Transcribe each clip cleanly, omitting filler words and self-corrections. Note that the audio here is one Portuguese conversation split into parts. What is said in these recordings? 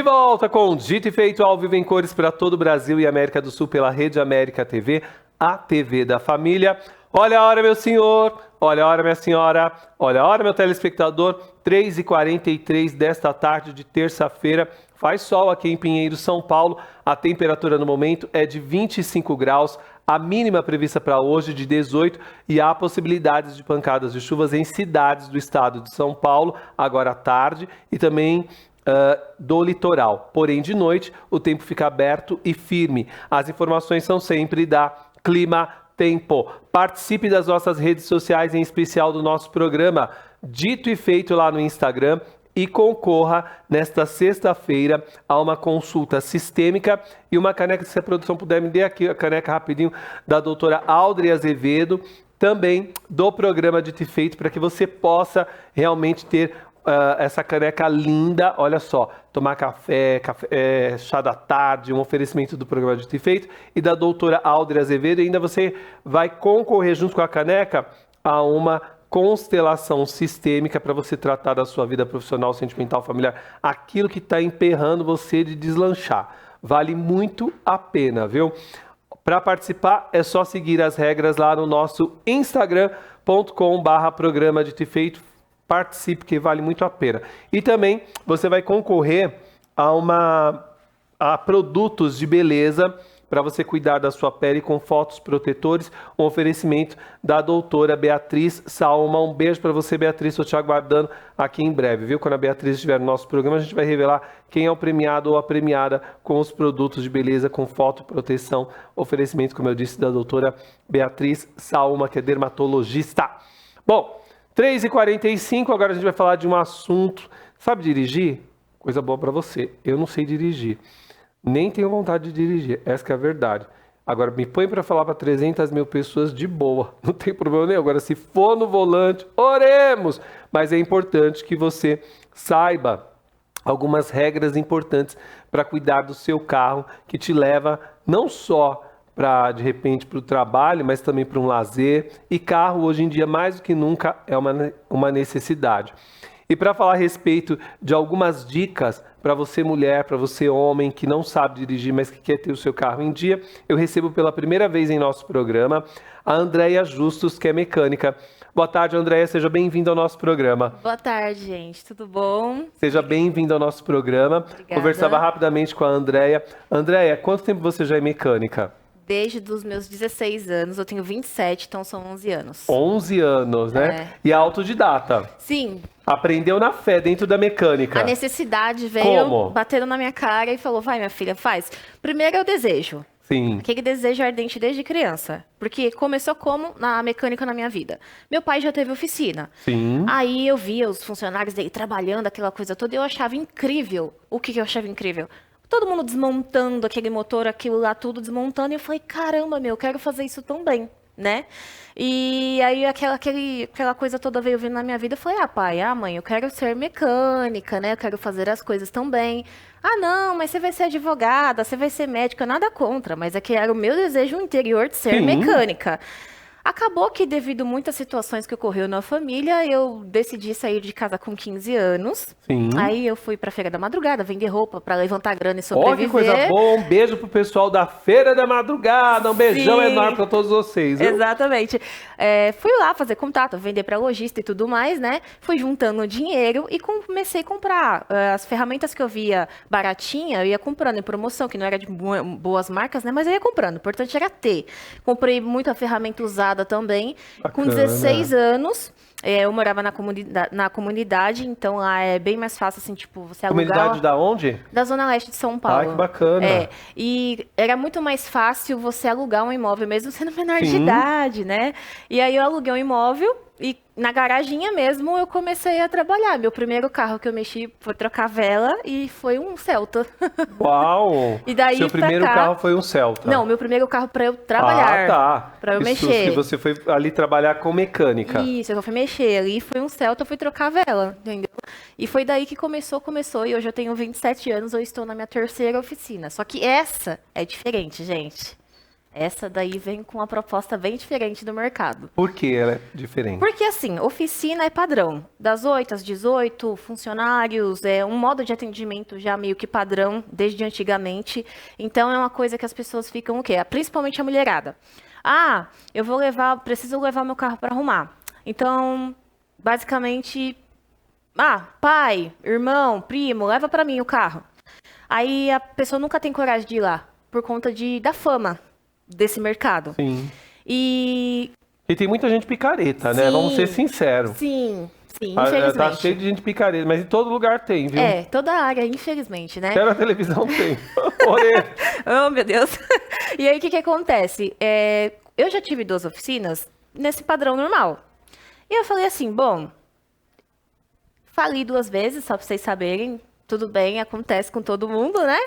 volta com Dito e Feito ao vivo em cores para todo o Brasil e América do Sul pela Rede América TV, a TV da família. Olha a hora, meu senhor, olha a hora, minha senhora, olha a hora, meu telespectador, 3h43 desta tarde de terça-feira. Faz sol aqui em Pinheiro, São Paulo. A temperatura no momento é de 25 graus, a mínima prevista para hoje de 18 e há possibilidades de pancadas de chuvas em cidades do estado de São Paulo, agora à tarde, e também do litoral. Porém, de noite, o tempo fica aberto e firme. As informações são sempre da Clima Tempo. Participe das nossas redes sociais, em especial do nosso programa Dito e Feito lá no Instagram, e concorra nesta sexta-feira a uma consulta sistêmica e uma caneca, se a produção puder me dar aqui a caneca rapidinho, da doutora Audrey Azevedo, também do programa Dito e Feito, para que você possa realmente ter essa caneca linda. Olha só, tomar café, chá da tarde, um oferecimento do programa Dito e Feito e da doutora Audrey Azevedo. E ainda você vai concorrer junto com a caneca a uma constelação sistêmica para você tratar da sua vida profissional, sentimental, familiar, aquilo que está emperrando você de deslanchar. Vale muito a pena, viu? Para participar é só seguir as regras lá no nosso instagram.com/programa Dito e Feito. Participe, que vale muito a pena. E também você vai concorrer a produtos de beleza para você cuidar da sua pele com fotos protetores, um oferecimento da doutora Beatriz Salma. Um beijo para você, Beatriz, estou te aguardando aqui em breve, viu? Quando a Beatriz estiver no nosso programa, a gente vai revelar quem é o premiado ou a premiada com os produtos de beleza com foto proteção, oferecimento, como eu disse, da doutora Beatriz Salma, que é dermatologista. Bom, 3h45, agora a gente vai falar de um assunto. Sabe dirigir? Coisa boa para você. Eu não sei dirigir. Nem tenho vontade de dirigir. Essa que é a verdade. Agora, me põe para falar para 300 mil pessoas de boa. Não tem problema nenhum. Agora, se for no volante, oremos! Mas é importante que você saiba algumas regras importantes para cuidar do seu carro, que te leva não só para, de repente, para o trabalho, mas também para um lazer. E carro, hoje em dia, mais do que nunca, é uma necessidade. E para falar a respeito de algumas dicas para você mulher, para você homem que não sabe dirigir, mas que quer ter o seu carro em dia, eu recebo pela primeira vez em nosso programa a Andréia Justus, que é mecânica. Boa tarde, Andréia, seja bem-vinda ao nosso programa. Boa tarde, gente, tudo bom? Seja bem-vinda ao nosso programa. Obrigada. Conversava rapidamente com a Andréia. Andréia, quanto tempo você já é mecânica? Desde os meus 16 anos, eu tenho 27, então são 11 anos. 11 anos, né? E autodidata. Sim. Aprendeu na fé, dentro da mecânica. A necessidade veio Como? batendo na minha cara e falou, vai minha filha, faz. Primeiro é o desejo. Sim. Aquele desejo ardente desde criança. Porque começou como na mecânica na minha vida. Meu pai já teve oficina. Sim. Aí eu via os funcionários dele trabalhando, aquela coisa toda, e eu achava incrível. O que eu achava incrível? Todo mundo desmontando aquele motor, aquilo lá, tudo desmontando. E eu falei, caramba, eu quero fazer isso também, né? E aí aquela coisa toda veio vindo na minha vida. Eu falei, pai, mãe, eu quero ser mecânica, né? Eu quero fazer as coisas também. Não, mas você vai ser advogada, você vai ser médica, nada contra. Mas é que era o meu desejo interior de ser mecânica. Acabou que, devido a muitas situações que ocorreu na família, eu decidi sair de casa com 15 anos. Sim. Aí eu fui pra Feira da Madrugada, vender roupa pra levantar grana e sobreviver. Que coisa boa, um beijo pro pessoal da Feira da Madrugada, um beijão enorme pra todos vocês, viu? Exatamente. Fui lá fazer contato, vender pra lojista e tudo mais, né? Fui juntando dinheiro e comecei a comprar. As ferramentas que eu via baratinha, eu ia comprando em promoção, que não era de boas marcas, né? Mas eu ia comprando, o importante era ter. Comprei muita ferramenta usada também. Bacana. Com 16 anos, eu morava na comunidade, então lá é bem mais fácil, assim, tipo, você alugar... Comunidade da onde? Da Zona Leste de São Paulo. Que bacana. E era muito mais fácil você alugar um imóvel, mesmo sendo menor de idade, né? E aí eu aluguei um imóvel e na garaginha mesmo eu comecei a trabalhar. Meu primeiro carro que eu mexi foi trocar vela e foi um Celta. Uau! E daí seu primeiro carro foi um Celta? Não, meu primeiro carro para eu trabalhar. Tá. Para eu Isso, mexer. que você foi ali trabalhar com mecânica. Isso, eu fui mexer ali, foi um Celta, eu fui trocar vela, entendeu? E foi daí que começou, e hoje eu tenho 27 anos, eu estou na minha terceira oficina. Só que essa é diferente, gente. Essa daí vem com uma proposta bem diferente do mercado. Por que ela é diferente? Porque assim, oficina é padrão. Das 8 às 18, funcionários, é um modo de atendimento já meio que padrão desde antigamente. Então é uma coisa que as pessoas ficam o quê? Principalmente a mulherada. Ah, preciso levar meu carro para arrumar. Então, basicamente, pai, irmão, primo, leva para mim o carro. Aí a pessoa nunca tem coragem de ir lá por conta da fama desse mercado. Sim. E tem muita gente picareta, né? Vamos ser sinceros. Sim, Tá infelizmente. cheio de gente picareta, mas em todo lugar tem, viu? Toda a área, infelizmente, né? Até na televisão tem. Orelha. Oh, meu Deus. E aí, o que acontece? Eu já tive 2 oficinas nesse padrão normal. E eu falei assim, bom, fali 2 vezes, só pra vocês saberem. Tudo bem, acontece com todo mundo, né?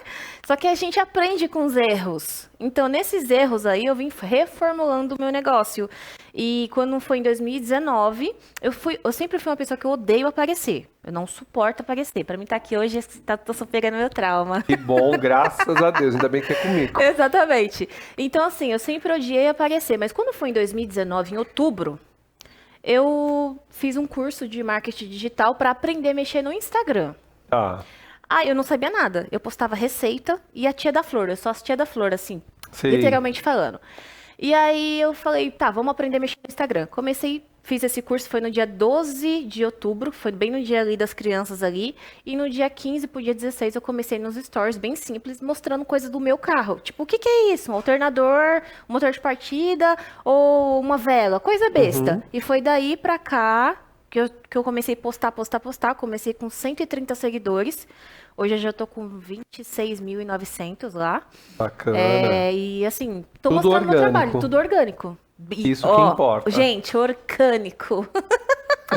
Só que a gente aprende com os erros. Então, nesses erros aí, eu vim reformulando o meu negócio. E quando foi em 2019, eu sempre fui uma pessoa que eu odeio aparecer. Eu não suporto aparecer. Pra mim, estar aqui hoje, tô superando meu trauma. Que bom, graças a Deus. Ainda bem que é comigo. Exatamente. Então, assim, eu sempre odiei aparecer. Mas quando foi em 2019, em outubro, eu fiz um curso de marketing digital para aprender a mexer no Instagram. Tá. Eu não sabia nada. Eu postava receita e a tia da flor. Eu só as tia da flor, assim, Sei. literalmente falando. E aí eu falei, tá, vamos aprender a mexer no Instagram. Fiz esse curso, foi no dia 12 de outubro, foi bem no dia ali das crianças ali. E no dia 15 pro dia 16 eu comecei nos stories, bem simples, mostrando coisas do meu carro. Tipo, o que é isso? Um alternador, um motor de partida ou uma vela? Coisa besta. E foi daí pra cá que eu comecei a postar. Comecei com 130 seguidores. Hoje eu já tô com 26.900 lá. Bacana. E assim, tô Tudo mostrando meu trabalho. orgânico. Tudo orgânico. Isso que importa. Gente, orgânico.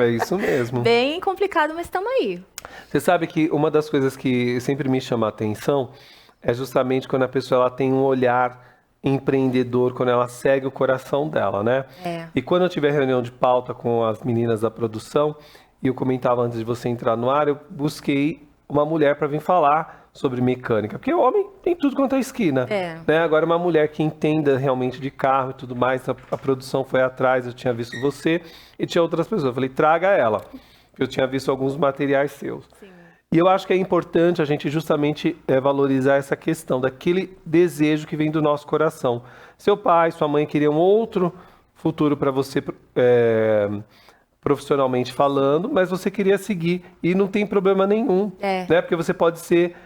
É isso mesmo. Bem complicado, mas estamos aí. Você sabe que uma das coisas que sempre me chama a atenção é justamente quando a pessoa ela tem um olhar empreendedor, quando ela segue o coração dela, né? E quando eu tive a reunião de pauta com as meninas da produção, e eu comentava antes de você entrar no ar, eu busquei uma mulher para vir falar sobre mecânica, porque o homem tem tudo quanto é esquina, né? Agora uma mulher que entenda realmente de carro e tudo mais, a produção foi atrás, eu tinha visto você e tinha outras pessoas, eu falei, traga ela, porque eu tinha visto alguns materiais seus. Sim. E eu acho que é importante a gente justamente valorizar essa questão daquele desejo que vem do nosso coração. Seu pai, sua mãe queriam outro futuro para você profissionalmente falando, mas você queria seguir e não tem problema nenhum, né? Porque você pode ser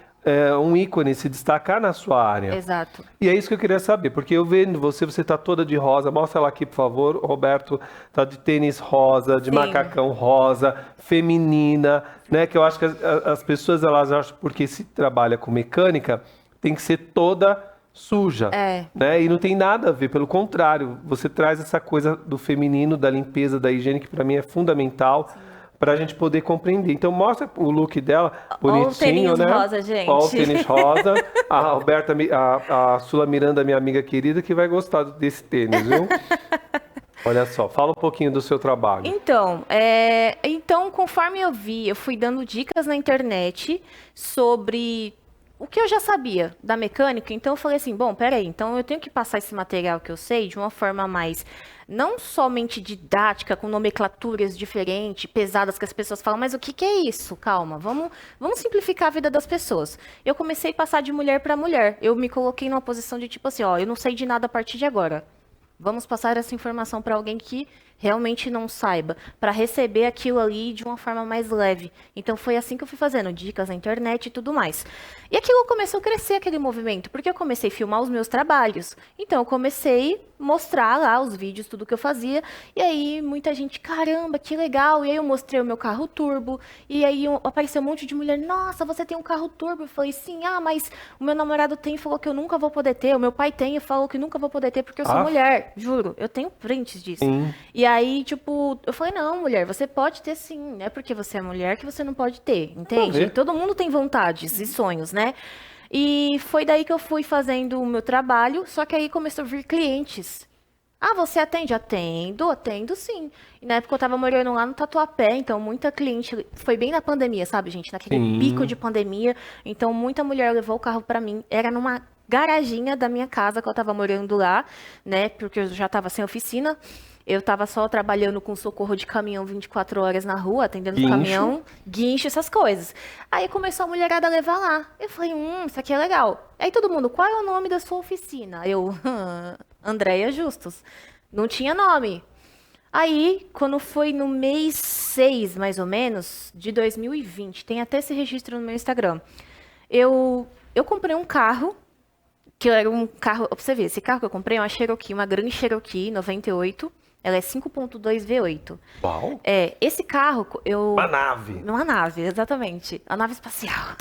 um ícone, se destacar na sua área. Exato. E é isso que eu queria saber, porque eu vendo você tá toda de rosa, mostra ela aqui, por favor. O Roberto tá de tênis rosa, de macacão rosa, feminina, né? Que eu acho que as pessoas, elas acham, porque se trabalha com mecânica, tem que ser toda suja, né? E não tem nada a ver, pelo contrário, você traz essa coisa do feminino, da limpeza, da higiene, que para mim é fundamental. Para a gente poder compreender. Então, mostra o look dela, bonitinho, o tênis né? rosa, gente. Ó, o tênis rosa. A Roberta, a Sula Miranda, minha amiga querida, que vai gostar desse tênis, viu? Olha só, fala um pouquinho do seu trabalho. Então, conforme eu fui dando dicas na internet sobre o que eu já sabia da mecânica, então eu falei assim, bom, peraí, então eu tenho que passar esse material que eu sei de uma forma mais, não somente didática, com nomenclaturas diferentes, pesadas, que as pessoas falam, mas o que é isso? Calma, vamos simplificar a vida das pessoas. Eu comecei a passar de mulher para mulher, eu me coloquei numa posição de tipo assim, eu não sei de nada a partir de agora. Vamos passar essa informação para alguém que realmente não saiba, para receber aquilo ali de uma forma mais leve. Então foi assim que eu fui fazendo, dicas na internet e tudo mais. E aquilo começou a crescer, aquele movimento, porque eu comecei a filmar os meus trabalhos. Então eu comecei a mostrar lá os vídeos, tudo que eu fazia, e aí muita gente, caramba, que legal. E aí eu mostrei o meu carro turbo, e aí apareceu um monte de mulher, nossa, você tem um carro turbo? Eu falei, sim, mas o meu namorado tem e falou que eu nunca vou poder ter, o meu pai tem e falou que nunca vou poder ter porque eu sou mulher, juro, eu tenho prints disso. E aí, tipo, eu falei, não, mulher, você pode ter sim, não é porque você é mulher que você não pode ter, entende? Todo mundo tem vontades e sonhos, né? E foi daí que eu fui fazendo o meu trabalho, só que aí começou a vir clientes. Você atende? Atendo sim. E na época eu tava morando lá no Tatuapé, então muita cliente, foi bem na pandemia, sabe, gente? Naquele pico de pandemia, então muita mulher levou o carro pra mim, era numa garaginha da minha casa, que eu tava morando lá, né? Porque eu já tava sem oficina. Eu tava só trabalhando com socorro de caminhão 24 horas na rua, atendendo os Guincho. caminhão, guincho, essas coisas. Aí começou a mulherada a levar lá. Eu falei, isso aqui é legal. Aí todo mundo, qual é o nome da sua oficina? Eu, Andréia Justus. Não tinha nome. Aí, quando foi no mês 6, mais ou menos, de 2020, tem até esse registro no meu Instagram, eu comprei um carro, que era um carro, pra você ver, esse carro que eu comprei é uma Cherokee, uma grande Cherokee 98, ela é 5.2 V8. Uau. Esse carro, Uma nave. uma nave, exatamente. A nave espacial.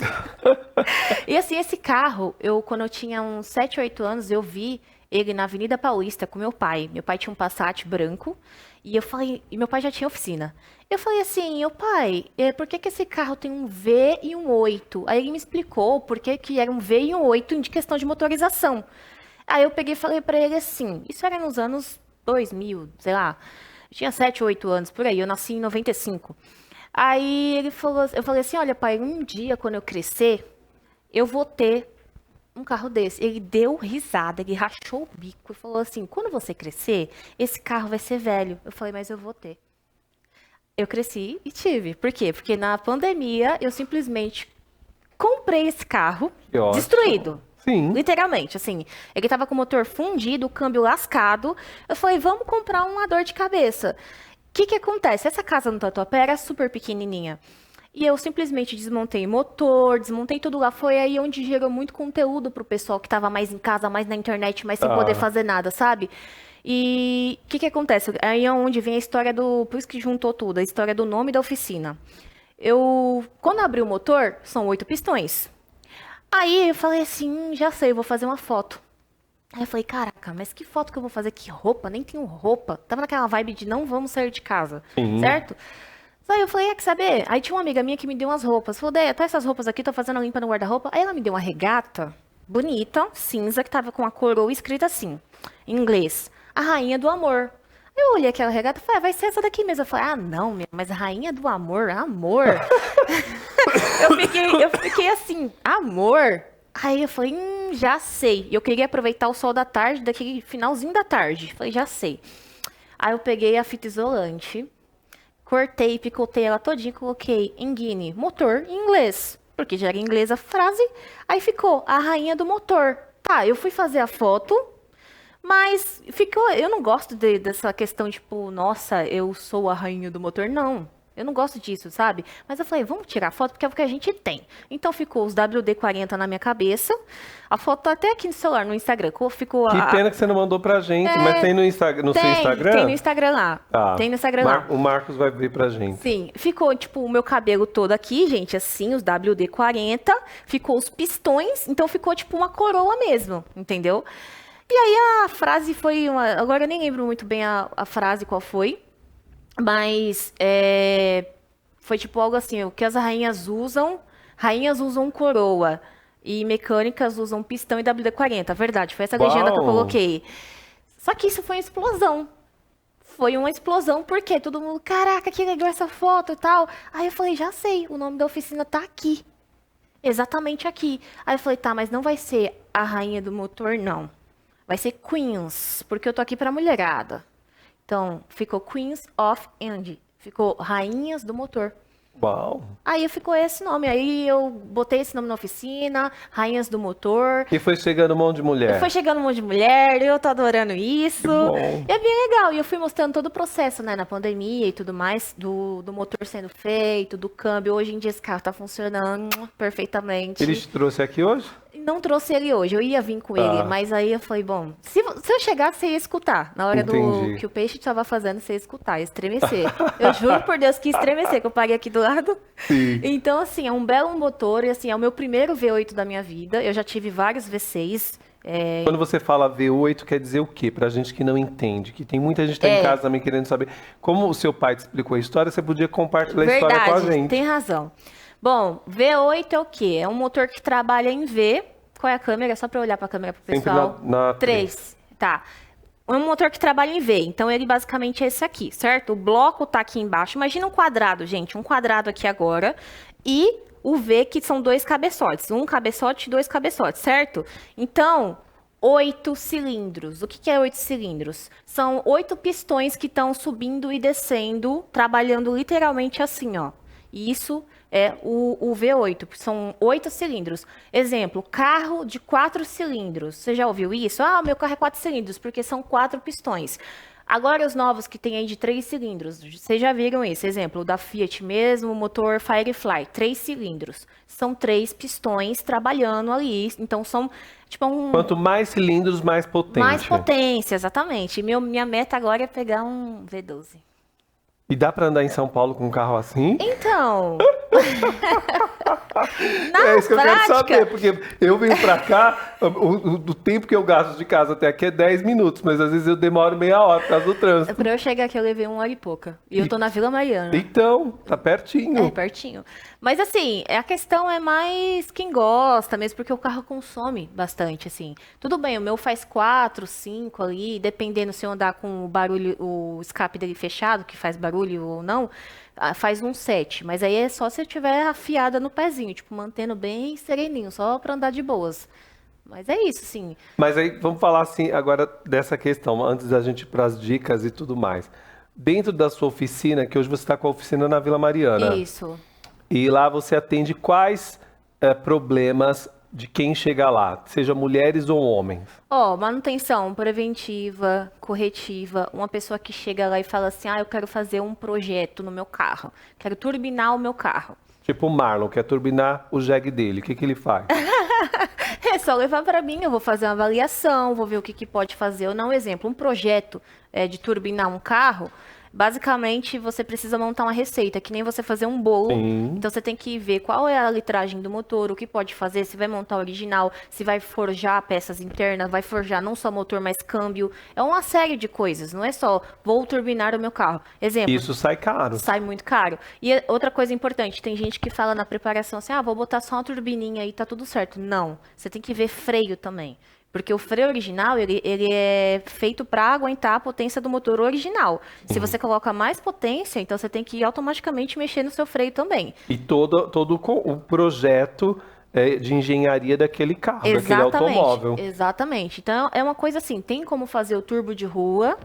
E assim, esse carro, quando eu tinha uns 7, 8 anos, eu vi ele na Avenida Paulista com meu pai. Meu pai tinha um Passat branco e meu pai já tinha oficina. Eu falei assim, pai, por que esse carro tem um V e um 8? Aí ele me explicou por que era um V e um 8 de questão de motorização. Aí eu peguei e falei pra ele assim, isso era nos anos 2000, sei lá. Eu tinha 7, 8 anos, por aí. Eu nasci em 95. Aí eu falei assim, olha, pai, um dia, quando eu crescer, eu vou ter um carro desse. Ele deu risada, ele rachou o bico e falou assim, quando você crescer, esse carro vai ser velho. Eu falei, mas eu vou ter. Eu cresci e tive. Por quê? Porque na pandemia, eu simplesmente comprei esse carro, Que ótimo. destruído. Sim. Literalmente, assim. Ele tava com o motor fundido, o câmbio lascado. Eu falei, vamos comprar uma dor de cabeça. O que acontece? Essa casa no Tatuapé era super pequenininha. E eu simplesmente desmontei motor, desmontei tudo lá. Foi aí onde gerou muito conteúdo pro pessoal que tava mais em casa, mais na internet, mais sem poder fazer nada, sabe? E o que acontece? Aí é onde vem a história do... Por isso que juntou tudo, a história do nome da oficina. Quando abri o motor, são 8 pistões. Aí eu falei assim, já sei, eu vou fazer uma foto. Aí eu falei, caraca, mas que foto que eu vou fazer? Que roupa? Nem tenho roupa. Tava naquela vibe de não vamos sair de casa, certo? Aí eu falei, quer saber? Aí tinha uma amiga minha que me deu umas roupas. Falou, Deia, tá essas roupas aqui, tô fazendo a limpa no guarda-roupa. Aí ela me deu uma regata bonita, cinza, que tava com a coroa escrita assim, em inglês. A Rainha do Amor. Eu olhei aquela regata e falei, vai ser essa daqui mesmo. Eu falei, não, mas a Rainha do Amor, amor. Eu fiquei assim, amor? Aí eu falei, já sei. Eu queria aproveitar o sol da tarde, daquele finalzinho da tarde. Falei, já sei. Aí eu peguei a fita isolante, cortei, picotei ela todinha, coloquei em Guine, motor, em inglês. Porque já era em inglês a frase. Aí ficou, a rainha do motor. Tá, eu fui fazer a foto, mas ficou... Eu não gosto dessa questão, tipo, nossa, eu sou a rainha do motor. Não. Eu não gosto disso, sabe? Mas eu falei, vamos tirar a foto porque é o que a gente tem. Então ficou os WD-40 na minha cabeça. A foto tá até aqui no celular, no Instagram. Ficou Que pena que você não mandou pra gente. Mas tem no seu Instagram? Tem no Instagram lá. Tá. Tem no Instagram lá. O Marcos vai ver pra gente. Sim. Ficou, tipo, o meu cabelo todo aqui, gente, assim, os WD-40. Ficou os pistões. Então ficou, tipo, uma coroa mesmo, entendeu? E aí a frase foi agora eu nem lembro muito bem a frase qual foi. Mas foi tipo algo assim, o que as rainhas usam coroa e mecânicas usam pistão e WD-40, verdade, foi essa legenda que eu coloquei. Só que isso foi uma explosão. Foi uma explosão, porque todo mundo, caraca, que legal essa foto e tal. Aí eu falei, já sei, o nome da oficina tá aqui. Exatamente aqui. Aí eu falei, tá, mas não vai ser a rainha do motor, não. Vai ser Queens, porque eu tô aqui pra mulherada. Então, ficou Queens of Andy. Ficou Rainhas do Motor. Uau. Aí ficou esse nome. Aí eu botei esse nome na oficina, Rainhas do Motor. E foi chegando um monte de mulher. Foi chegando um monte de mulher, eu tô adorando isso. Que bom. E é bem legal. E eu fui mostrando todo o processo, né, na pandemia e tudo mais, do motor sendo feito, do câmbio. Hoje em dia esse carro tá funcionando perfeitamente. Ele te trouxe aqui hoje? Não trouxe ele hoje, eu ia vir com ele, mas aí eu falei, bom, se eu chegasse, você ia escutar. Na hora que o peixe estava fazendo, você ia escutar, ia estremecer. Eu juro por Deus que ia estremecer, que eu paguei aqui do lado. Sim. Então, assim, é um belo motor, e assim, é o meu primeiro V8 da minha vida. Eu já tive vários V6. Quando você fala V8, quer dizer o quê? Pra gente que não entende, que tem muita gente que tá em casa também querendo saber. Como o seu pai te explicou a história, você podia compartilhar a história com a gente. Tem razão. Bom, V8 é o quê? É um motor que trabalha em V. Qual é a câmera? Só para olhar para a câmera para o pessoal. Na 3. Tá. É um motor que trabalha em V. Então, ele basicamente é esse aqui, certo? O bloco tá aqui embaixo. Imagina um quadrado, gente. Um quadrado aqui agora. E o V, que são 2 cabeçotes. Um cabeçote e 2 cabeçotes, certo? Então, 8 cilindros. O que que é 8 cilindros? São 8 pistões que estão subindo e descendo, trabalhando literalmente assim, ó. E isso é o V8, são 8 cilindros. Exemplo, carro de 4 cilindros. Você já ouviu isso? Ah, meu carro é 4 cilindros, porque são 4 pistões. Agora, os novos que tem aí de 3 cilindros, vocês já viram esse exemplo, o da Fiat mesmo, o motor Firefly, 3 cilindros. São 3 pistões trabalhando ali, então são tipo Quanto mais cilindros, mais potente. mais potência, exatamente. Minha meta agora é pegar um V12. E dá pra andar em São Paulo com um carro assim? Então, na É isso que eu quero prática, saber, porque eu venho pra cá, do tempo que eu gasto de casa até aqui é 10 minutos, mas às vezes eu demoro meia hora por causa do trânsito. pra eu chegar aqui eu levei 1 hora e pouca. E eu tô na Vila Mariana. Então, tá É, pertinho. pertinho. Mas assim, a questão é mais quem gosta mesmo, porque o carro consome bastante, assim. Tudo bem, o meu faz 4, 5 ali, dependendo se eu andar com o barulho, o escape dele fechado, que faz barulho ou não, faz um 7. Mas aí é só se eu tiver afiada no pezinho, tipo, mantendo bem sereninho, só pra andar de boas. Mas é isso, sim. Mas aí, vamos falar assim agora dessa questão, antes da gente ir pras dicas e tudo mais. Dentro da sua oficina, que hoje você está com a oficina na Vila Mariana, Isso. e lá você atende quais problemas de quem chega lá, seja mulheres ou homens? Ó, manutenção preventiva, corretiva, uma pessoa que chega lá e fala assim, ah, eu quero fazer um projeto no meu carro, quero turbinar o meu carro. Tipo o Marlon, quer turbinar o jegue dele, o que que ele faz? É só levar para mim, eu vou fazer uma avaliação, vou ver o que, que pode fazer ou não. Exemplo, um projeto de turbinar um carro, basicamente você precisa montar uma receita, que nem você fazer um bolo. Sim. Então você tem que ver qual é a litragem do motor, o que pode fazer, se vai montar original, se vai forjar peças internas, vai forjar não só motor, mas câmbio. É uma série de coisas, não é só vou turbinar o meu carro. Exemplo, Isso sai caro. sai muito caro. E outra coisa importante, tem gente que fala na preparação assim, ah, vou botar só uma turbininha e tá tudo certo. Não, você tem que ver freio também. Porque o freio original, ele é feito para aguentar a potência do motor original. Se você coloca mais potência, então você tem que automaticamente mexer no seu freio também. E todo o projeto de engenharia daquele carro, daquele Exatamente, automóvel. exatamente. Então é uma coisa assim, tem como fazer o turbo de rua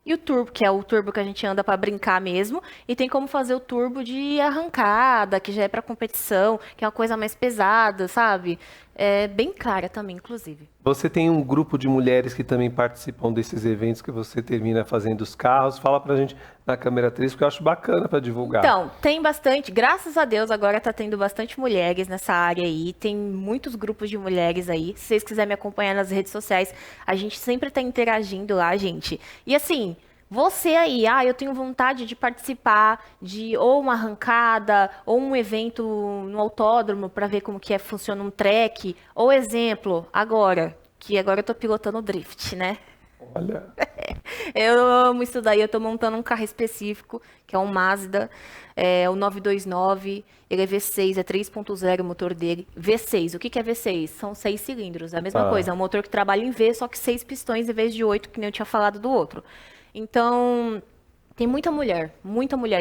e o turbo, que é o turbo que a gente anda para brincar mesmo, e tem como fazer o turbo de arrancada, que já é para competição, que é uma coisa mais pesada, sabe? É bem cara também, inclusive. Você tem um grupo de mulheres que também participam desses eventos que você termina fazendo os carros. Fala pra gente na câmera 3, porque eu acho bacana pra divulgar. Então, tem bastante, graças a Deus, agora tá tendo bastante mulheres nessa área aí, tem muitos grupos de mulheres aí. Se vocês quiserem me acompanhar nas redes sociais, a gente sempre tá interagindo lá, gente. E assim, você aí, eu tenho vontade de participar de ou uma arrancada, ou um evento no autódromo para ver como que funciona um track, ou exemplo, que agora eu tô pilotando drift, né? Olha, Eu amo isso daí, eu tô montando um carro específico, que é um Mazda, o 929, ele é V6, é 3.0 o motor dele. V6, o que que é V6? São 6 cilindros, é a mesma coisa, é um motor que trabalha em V, só que 6 pistões em vez de 8, que nem eu tinha falado do outro. Então, tem muita mulher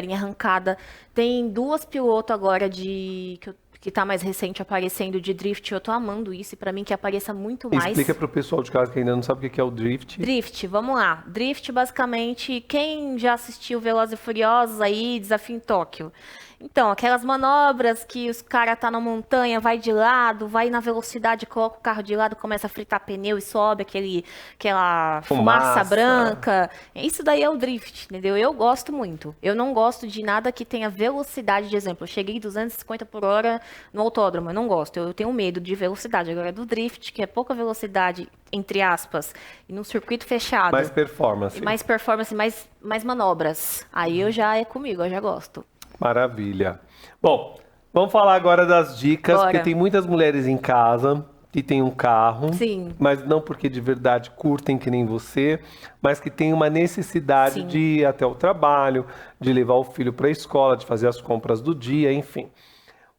em arrancada. Tem 2 pilotos agora que tá mais recente aparecendo de drift. Eu tô amando isso e pra mim que apareça muito mais. explica pro pessoal de casa que ainda não sabe o que é o drift. Drift, vamos lá. Drift, basicamente, quem já assistiu Velozes e Furiosos aí, Desafio em Tóquio? Então, aquelas manobras que os caras tá na montanha, vai de lado, vai na velocidade, coloca o carro de lado, começa a fritar pneu e sobe aquela fumaça branca. Isso daí é o drift, entendeu? Eu gosto muito. Eu não gosto de nada que tenha velocidade, de exemplo. Eu cheguei 250 por hora no autódromo, eu não gosto. Eu tenho medo de velocidade. Agora, do drift, que é pouca velocidade, entre aspas, e num circuito fechado. Mais performance. Mais performance, mais manobras. Aí eu já é comigo, eu já gosto. Maravilha. Bom, vamos falar agora das dicas, Bora. porque tem muitas mulheres em casa que têm um carro, Sim. mas não porque de verdade curtem que nem você, mas que tem uma necessidade Sim. de ir até o trabalho, de levar o filho para a escola, de fazer as compras do dia, enfim.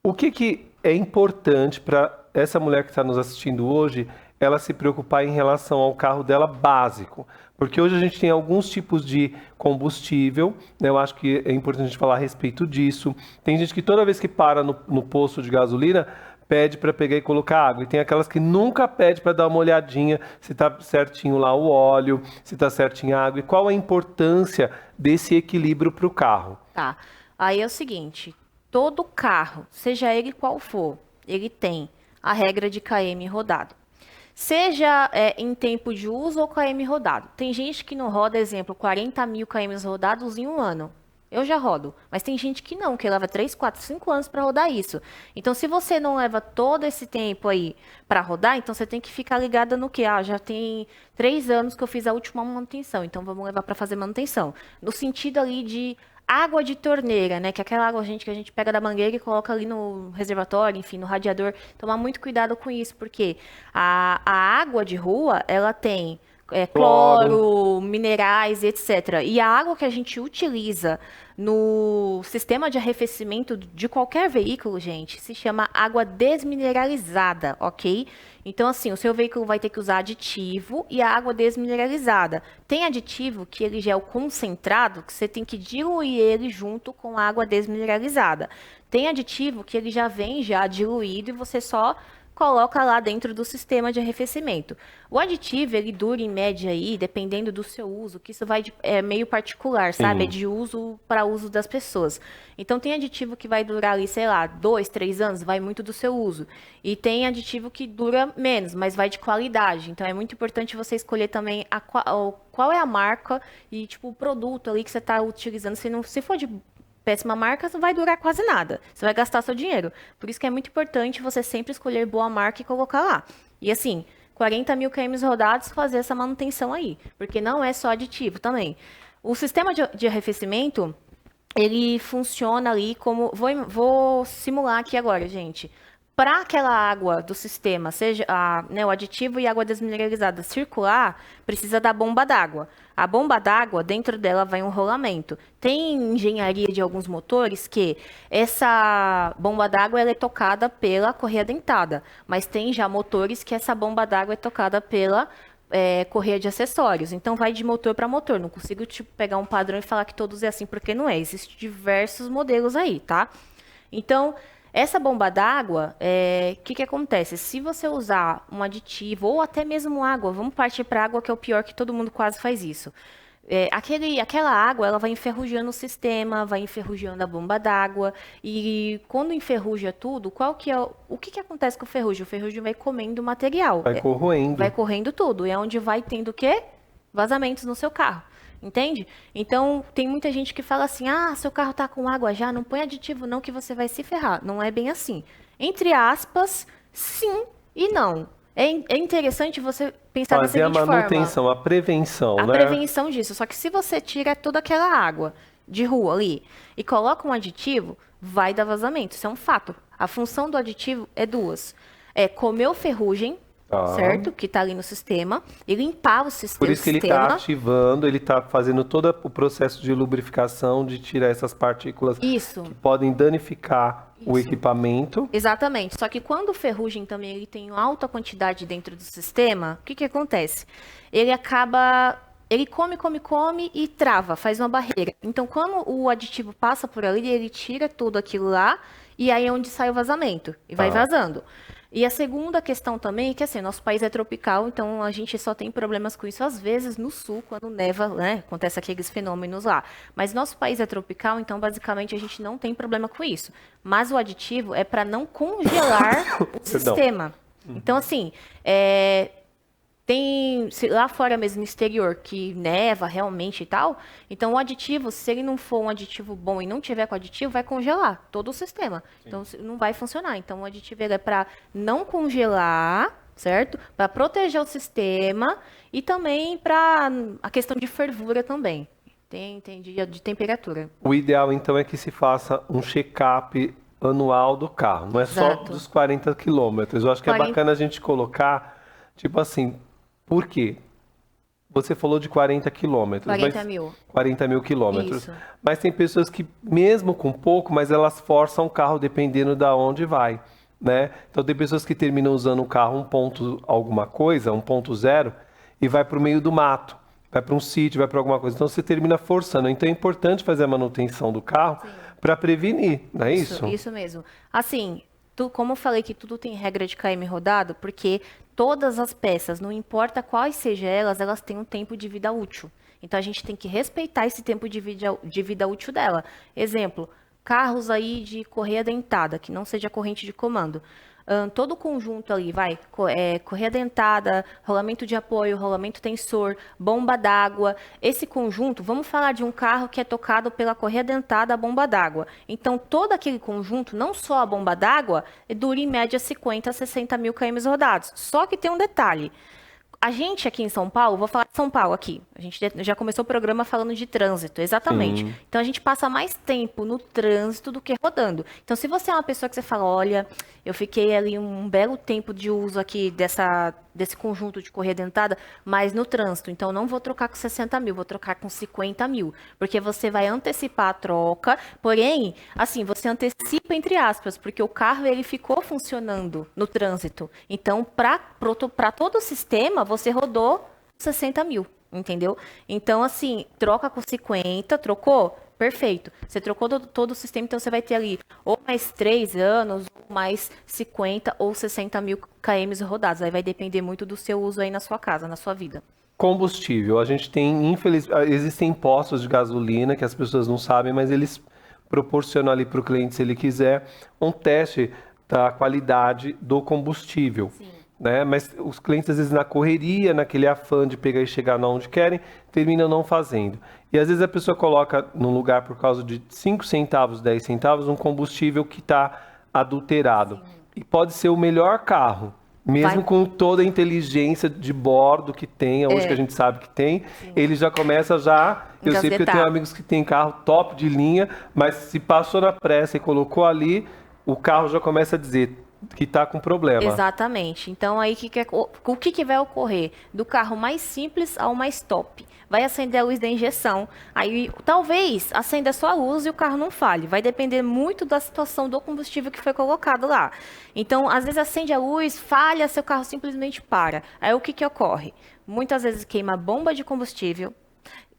O que é importante para essa mulher que está nos assistindo hoje ela se preocupar em relação ao carro dela básico. Porque hoje a gente tem alguns tipos de combustível, né? Eu acho que é importante a gente falar a respeito disso. Tem gente que toda vez que para no posto de gasolina, pede para pegar e colocar água. E tem aquelas que nunca pede para dar uma olhadinha se está certinho lá o óleo, se está certinho a água. E qual a importância desse equilíbrio para o carro? Tá. Aí é o seguinte, todo carro, seja ele qual for, ele tem a regra de km rodado. Seja em tempo de uso ou km rodado. Tem gente que não roda, exemplo, 40 mil km rodados em um ano. Eu já rodo, mas tem gente que não, que leva 3, 4, 5 anos para rodar isso. Então, se você não leva todo esse tempo aí para rodar, então você tem que ficar ligada no que? Ah, já tem 3 anos que eu fiz a última manutenção, então vamos levar para fazer manutenção. No sentido ali de água de torneira, né? Que é aquela água, gente, que a gente pega da mangueira e coloca ali no reservatório, enfim, no radiador. Tomar muito cuidado com isso, porque a água de rua, ela tem cloro, minerais, etc. E a água que a gente utiliza no sistema de arrefecimento de qualquer veículo, gente, se chama água desmineralizada, ok? Então, assim, o seu veículo vai ter que usar aditivo e a água desmineralizada. Tem aditivo que ele já é o concentrado, que você tem que diluir ele junto com a água desmineralizada. Tem aditivo que ele já vem já diluído e você só coloca lá dentro do sistema de arrefecimento. O aditivo, ele dura em média aí, dependendo do seu uso, que isso é meio particular, sabe? É de uso para uso das pessoas. Então, tem aditivo que vai durar ali, sei lá, 2, 3 anos, vai muito do seu uso. E tem aditivo que dura menos, mas vai de qualidade. Então, é muito importante você escolher também qual é a marca e, tipo, o produto ali que você está utilizando. Se for de péssima marca, não vai durar quase nada. Você vai gastar seu dinheiro. Por isso que é muito importante você sempre escolher boa marca e colocar lá. E assim, 40 mil km rodados, fazer essa manutenção aí. Porque não é só aditivo também. O sistema de arrefecimento, ele funciona ali como... Vou simular aqui agora, gente. Para aquela água do sistema, seja o aditivo e a água desmineralizada circular, precisa da bomba d'água. A bomba d'água, dentro dela vai um rolamento. Tem engenharia de alguns motores que essa bomba d'água ela é tocada pela correia dentada, mas tem já motores que essa bomba d'água é tocada pela correia de acessórios. Então vai de motor para motor. Não consigo pegar um padrão e falar que todos é assim, porque não é. Existem diversos modelos aí, tá? Então, essa bomba d'água, que acontece? Se você usar um aditivo ou até mesmo água, vamos partir para água, que é o pior, que todo mundo quase faz isso. Aquela água, ela vai enferrujando o sistema, vai enferrujando a bomba d'água, e quando enferruja tudo, o que acontece com o ferrugem? O ferrugem vai comendo o material. Vai corroendo. Vai correndo tudo, e é onde vai tendo o quê? Vazamentos no seu carro. Entende? Então, tem muita gente que fala assim, seu carro tá com água já, não põe aditivo não que você vai se ferrar. Não é bem assim. Entre aspas, sim e não. É interessante você pensar da seguinte forma. Fazer a manutenção, a prevenção, né? A prevenção disso. Só que se você tira toda aquela água de rua ali e coloca um aditivo, vai dar vazamento. Isso é um fato. A função do aditivo é duas. É comer o ferrugem, certo? Que está ali no sistema, e limpar o sistema. Por isso que ele está ativando, ele está fazendo todo o processo de lubrificação, de tirar essas partículas que podem danificar o equipamento. Exatamente. Só que quando o ferrugem também ele tem alta quantidade dentro do sistema, o que acontece? Ele acaba... Ele come e trava, faz uma barreira. Então, quando o aditivo passa por ali, ele tira tudo aquilo lá, e aí é onde sai o vazamento, e vai vazando. E a segunda questão também é que, assim, nosso país é tropical, então a gente só tem problemas com isso, às vezes, no sul, quando neva, né? Acontece aqueles fenômenos lá. Mas nosso país é tropical, então, basicamente, a gente não tem problema com isso. Mas o aditivo é para não congelar o sistema. Então, assim, tem lá fora mesmo, no exterior, que neva realmente e tal. Então, o aditivo, se ele não for um aditivo bom e não tiver com aditivo, vai congelar todo o sistema. Sim. Então, não vai funcionar. Então, o aditivo é para não congelar, certo? Para proteger o sistema e também para a questão de fervura também. Tem de temperatura. O ideal, então, é que se faça um check-up anual do carro. Não é só dos 40 quilômetros. Eu acho que é bacana a gente colocar, tipo assim... Por quê? Você falou de 40 quilômetros. 40 mil quilômetros. Isso. Mas tem pessoas que, mesmo com pouco, mas elas forçam o carro dependendo de onde vai. né? Então tem pessoas que terminam usando o carro 1 ponto alguma coisa, 1.0, e vai para o meio do mato, vai para um sítio, vai para alguma coisa. Então você termina forçando. Então é importante fazer a manutenção do carro para prevenir, não é isso? Isso mesmo. Assim, como eu falei que tudo tem regra de km rodado, porque todas as peças, não importa quais sejam elas, elas têm um tempo de vida útil. Então a gente tem que respeitar esse tempo de vida útil dela. Exemplo, carros aí de correia dentada, que não seja corrente de comando. Todo o conjunto ali, correia dentada, rolamento de apoio, rolamento tensor, bomba d'água. Esse conjunto, vamos falar de um carro que é tocado pela correia dentada, a bomba d'água. Então, todo aquele conjunto, não só a bomba d'água, dura em média 50 a 60 mil km rodados. Só que tem um detalhe. A gente aqui em São Paulo, vou falar de São Paulo aqui, a gente já começou o programa falando de trânsito, exatamente. Sim. Então a gente passa mais tempo no trânsito do que rodando. Então se você é uma pessoa que você fala, olha, eu fiquei ali um belo tempo de uso aqui desse conjunto de correia dentada, mas no trânsito, então não vou trocar com 60 mil, vou trocar com 50 mil, porque você vai antecipar a troca, porém, assim, você antecipa entre aspas, porque o carro ele ficou funcionando no trânsito. Então, para todo o sistema, você rodou 60 mil, entendeu? Então, assim, troca com 50, trocou? Perfeito. Você trocou todo o sistema, então você vai ter ali ou mais 3 anos, ou mais 50 ou 60 mil km rodados. Aí vai depender muito do seu uso aí na sua casa, na sua vida. Combustível. A gente tem, existem postos de gasolina que as pessoas não sabem, mas eles proporcionam ali para o cliente, se ele quiser, um teste da qualidade do combustível. Sim. Né? Mas os clientes, às vezes, na correria, naquele afã de pegar e chegar onde querem, terminam não fazendo. E às vezes a pessoa coloca num lugar por causa de 5 centavos, 10 centavos, um combustível que está adulterado. Sim. E pode ser o melhor carro, mesmo com toda a inteligência de bordo que tem, hoje que a gente sabe que tem, ele já começa eu sei porque eu tenho amigos que têm carro top de linha, mas se passou na pressa e colocou ali, o carro já começa a dizer que está com problema. Exatamente. Então aí o que vai ocorrer? Do carro mais simples ao mais top. Vai acender a luz da injeção. Aí talvez acenda só a luz e o carro não falhe. Vai depender muito da situação do combustível que foi colocado lá. Então, às vezes acende a luz, falha, seu carro simplesmente para. Aí o que ocorre? Muitas vezes queima a bomba de combustível,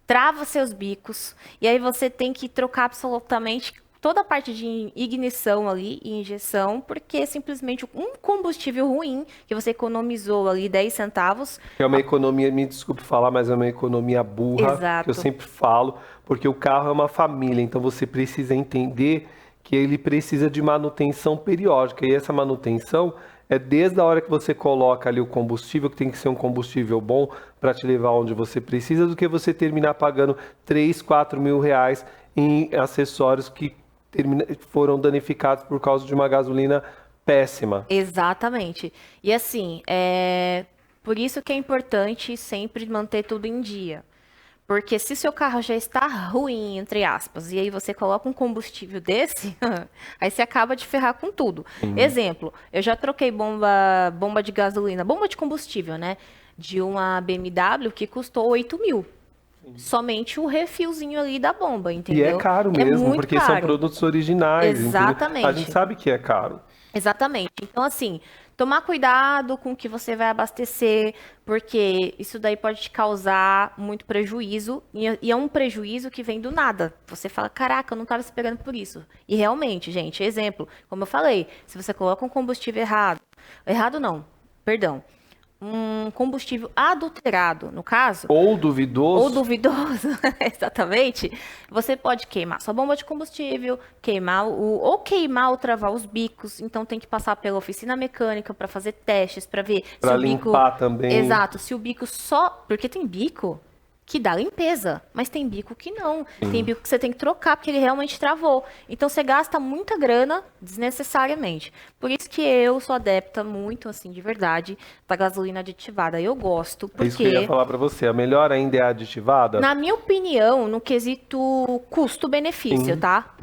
trava seus bicos, e aí você tem que trocar absolutamente toda a parte de ignição ali e injeção, porque simplesmente um combustível ruim, que você economizou ali 10 centavos. É uma economia, me desculpe falar, mas é uma economia burra, Exato. que eu sempre falo, porque o carro é uma família, então você precisa entender que ele precisa de manutenção periódica, e essa manutenção é desde a hora que você coloca ali o combustível, que tem que ser um combustível bom para te levar onde você precisa, do que você terminar pagando 3, 4 mil reais em acessórios que foram danificados por causa de uma gasolina péssima. Exatamente. E assim, por isso que é importante sempre manter tudo em dia. Porque se seu carro já está ruim, entre aspas, e aí você coloca um combustível desse, aí você acaba de ferrar com tudo. Exemplo, eu já troquei bomba de gasolina, bomba de combustível, né? De uma BMW que custou 8 mil. Somente o refilzinho ali da bomba, entendeu? E é caro mesmo, porque caro. são produtos originais. Exatamente. Entendeu? A gente sabe que é caro. Exatamente. Então, assim, tomar cuidado com o que você vai abastecer, porque isso daí pode te causar muito prejuízo, e é um prejuízo que vem do nada. Você fala, caraca, eu não estava esperando por isso. E realmente, gente, exemplo, como eu falei, se você coloca um combustível errado não, perdão, um combustível adulterado, no caso. Ou duvidoso, exatamente. Você pode queimar sua bomba de combustível, queimar ou travar os bicos. Então tem que passar pela oficina mecânica para fazer testes, para ver pra se o limpar bico. também. Exato, se o bico só. Porque tem bico que dá limpeza, mas tem bico que não. Tem bico que você tem que trocar, porque ele realmente travou. Então, você gasta muita grana desnecessariamente. Por isso que eu sou adepta muito, assim, de verdade, da gasolina aditivada. Eu gosto, porque... É isso que eu ia falar pra você. A melhor ainda é a aditivada? Na minha opinião, no quesito custo-benefício, tá?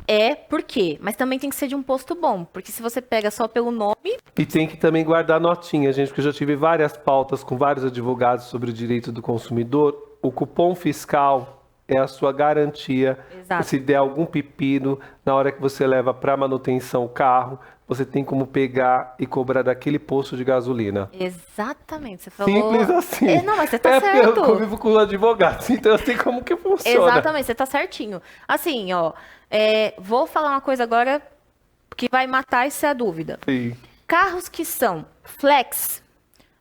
Por quê? Mas também tem que ser de um posto bom, porque se você pega só pelo nome... E tem que também guardar notinha, gente, porque eu já tive várias pautas com vários advogados sobre o direito do consumidor. O cupom fiscal é a sua garantia. Exato. Se der algum pepino, na hora que você leva para manutenção o carro, você tem como pegar e cobrar daquele posto de gasolina. Exatamente, você falou. Simples assim. Não, mas você tá porque certo. eu convivo com advogados, então eu sei como que funciona. Exatamente, você tá certinho. Assim, ó, vou falar uma coisa agora que vai matar essa dúvida. Sim. Carros que são flex,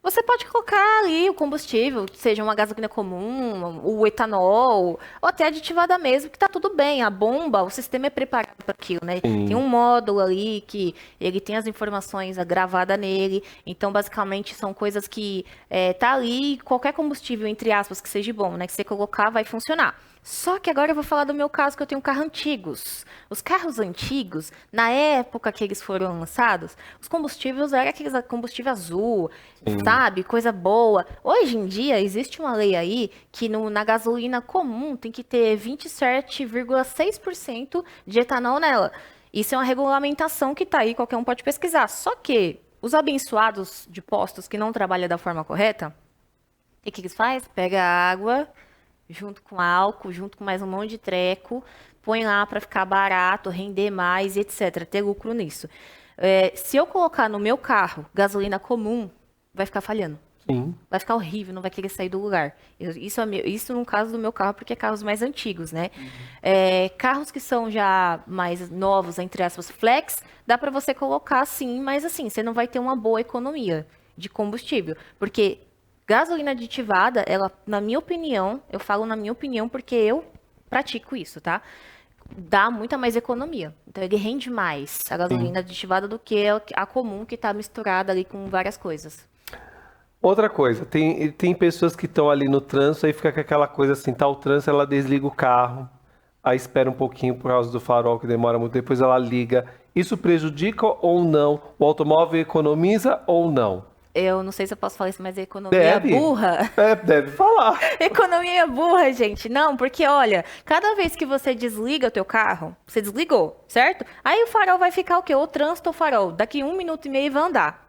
você pode colocar ali o combustível, seja uma gasolina comum, o etanol, ou até aditivada mesmo, que tá tudo bem. A bomba, o sistema é preparado para aquilo, né? Sim. Tem um módulo ali que ele tem as informações gravadas nele. Então, basicamente, são coisas que tá ali, qualquer combustível, entre aspas, que seja bom, né? Que você colocar, vai funcionar. Só que agora eu vou falar do meu caso, que eu tenho carros antigos. Os carros antigos, na época que eles foram lançados, os combustíveis eram aqueles combustível azul, sabe? Coisa boa. Hoje em dia, existe uma lei aí que na gasolina comum tem que ter 27,6% de etanol nela. Isso é uma regulamentação que tá aí, qualquer um pode pesquisar. Só que os abençoados de postos que não trabalham da forma correta, o que eles fazem? Pega água junto com álcool, junto com mais um monte de treco, põe lá para ficar barato, render mais, etc. Ter lucro nisso. Se eu colocar no meu carro gasolina comum, vai ficar falhando. Sim. Vai ficar horrível, não vai querer sair do lugar. Isso no caso do meu carro, porque é carros mais antigos, né? Carros que são já mais novos, entre aspas, flex, dá para você colocar sim, mas assim, você não vai ter uma boa economia de combustível. Porque gasolina aditivada, ela, na minha opinião, eu falo na minha opinião porque eu pratico isso, tá? Dá muita mais economia. Então ele rende mais a gasolina aditivada do que a comum que tá misturada ali com várias coisas. Outra coisa, tem pessoas que estão ali no trânsito, aí fica com aquela coisa assim, tá o trânsito, ela desliga o carro, aí espera um pouquinho por causa do farol, que demora muito, depois ela liga. Isso prejudica ou não? O automóvel economiza ou não? Eu não sei se eu posso falar isso, mas a economia Deve. burra. Deve falar. Economia burra, gente. Não, porque olha, cada vez que você desliga o teu carro, você desligou, certo? Aí o farol vai ficar o quê? O trânsito, o farol. Daqui 1 minuto e meio vai andar.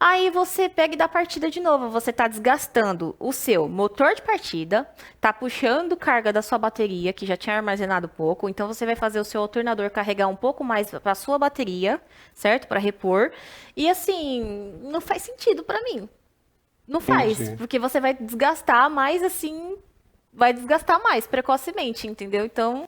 Aí você pega e dá partida de novo. Você tá desgastando o seu motor de partida, tá puxando carga da sua bateria, que já tinha armazenado pouco. Então você vai fazer o seu alternador carregar um pouco mais para sua bateria, certo? Para repor. E assim, não faz sentido para mim. Não faz, Entendi. porque você vai desgastar mais assim, vai desgastar mais precocemente, entendeu? Então,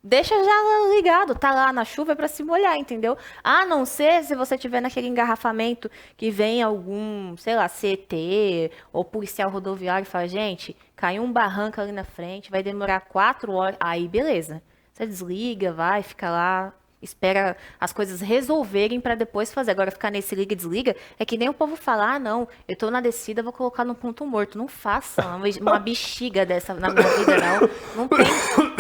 deixa já ligado, tá lá na chuva é pra se molhar, entendeu? A não ser se você tiver naquele engarrafamento que vem algum, sei lá, CT ou policial rodoviário e fala, gente, caiu um barranco ali na frente, vai demorar 4 horas, aí beleza. Você desliga, vai, fica lá, espera as coisas resolverem pra depois fazer. Agora ficar nesse liga e desliga é que nem o povo falar, ah, não, eu tô na descida, vou colocar no ponto morto. Não faça uma bexiga dessa na minha vida, não.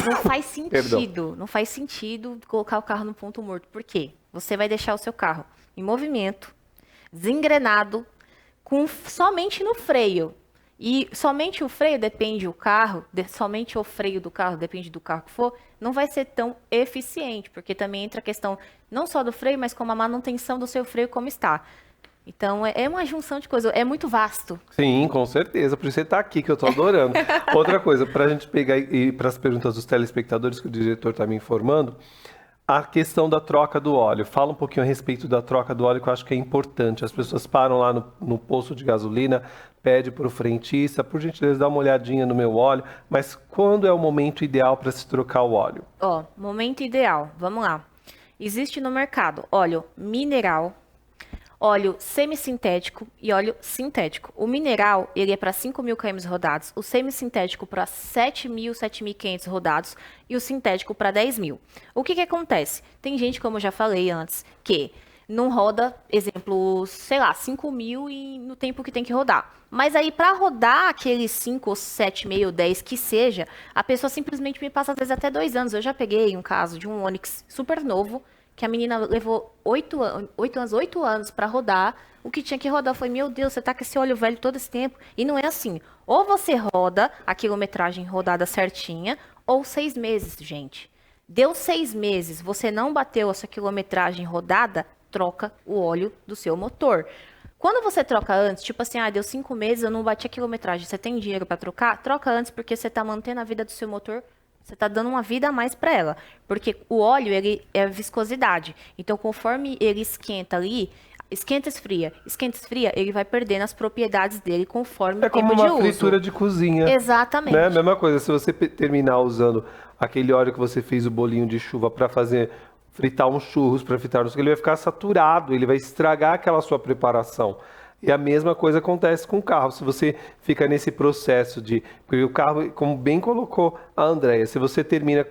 Não faz sentido. Não faz sentido colocar o carro no ponto morto. Por quê? Você vai deixar o seu carro em movimento, desengrenado, somente no freio. E somente o freio depende do carro, somente o freio do carro, depende do carro que for, não vai ser tão eficiente, porque também entra a questão não só do freio, mas como a manutenção do seu freio como está. Então, é uma junção de coisas, é muito vasto. Sim, com certeza. Por isso você está aqui, que eu estou adorando. Outra coisa, para a gente pegar e para as perguntas dos telespectadores, que o diretor está me informando, a questão da troca do óleo. Fala um pouquinho a respeito da troca do óleo, que eu acho que é importante. As pessoas param lá no posto de gasolina, pede para o frentista, por gentileza, dá uma olhadinha no meu óleo, mas quando é o momento ideal para se trocar o óleo? Ó, momento ideal, vamos lá. Existe no mercado óleo mineral, óleo semissintético e óleo sintético. O mineral, ele é para 5.000 km rodados, o semissintético para 7.000, 7.500 rodados e o sintético para 10.000. O que acontece? Tem gente, como eu já falei antes, que não roda, exemplo, sei lá, 5.000 e no tempo que tem que rodar. Mas aí, para rodar aqueles 5 ou 7,5 ou 10 que seja, a pessoa simplesmente me passa, às vezes, até 2 anos. Eu já peguei um caso de um Onix super novo, que a menina levou 8 anos para rodar. O que tinha que rodar foi, meu Deus, você tá com esse óleo velho todo esse tempo. E não é assim. Ou você roda a quilometragem rodada certinha, ou 6 meses, gente. Deu 6 meses, você não bateu essa quilometragem rodada, troca o óleo do seu motor. Quando você troca antes, tipo assim, deu 5 meses, eu não bati a quilometragem, você tem dinheiro para trocar? Troca antes porque você tá mantendo a vida do seu motor, você tá dando uma vida a mais para ela. Porque o óleo, ele é viscosidade. Então, conforme ele esquenta ali, esquenta, esfria, ele vai perdendo as propriedades dele conforme É o tempo como de uma uso. fritura de cozinha. Exatamente. Né? Mesma coisa, se você terminar usando aquele óleo que você fez o bolinho de chuva para fazer fritar uns churros, para fritar, não sei o que, ele vai ficar saturado, ele vai estragar aquela sua preparação. E a mesma coisa acontece com o carro. Se você fica nesse processo de. Porque o carro, como bem colocou a Andrea, se você termina.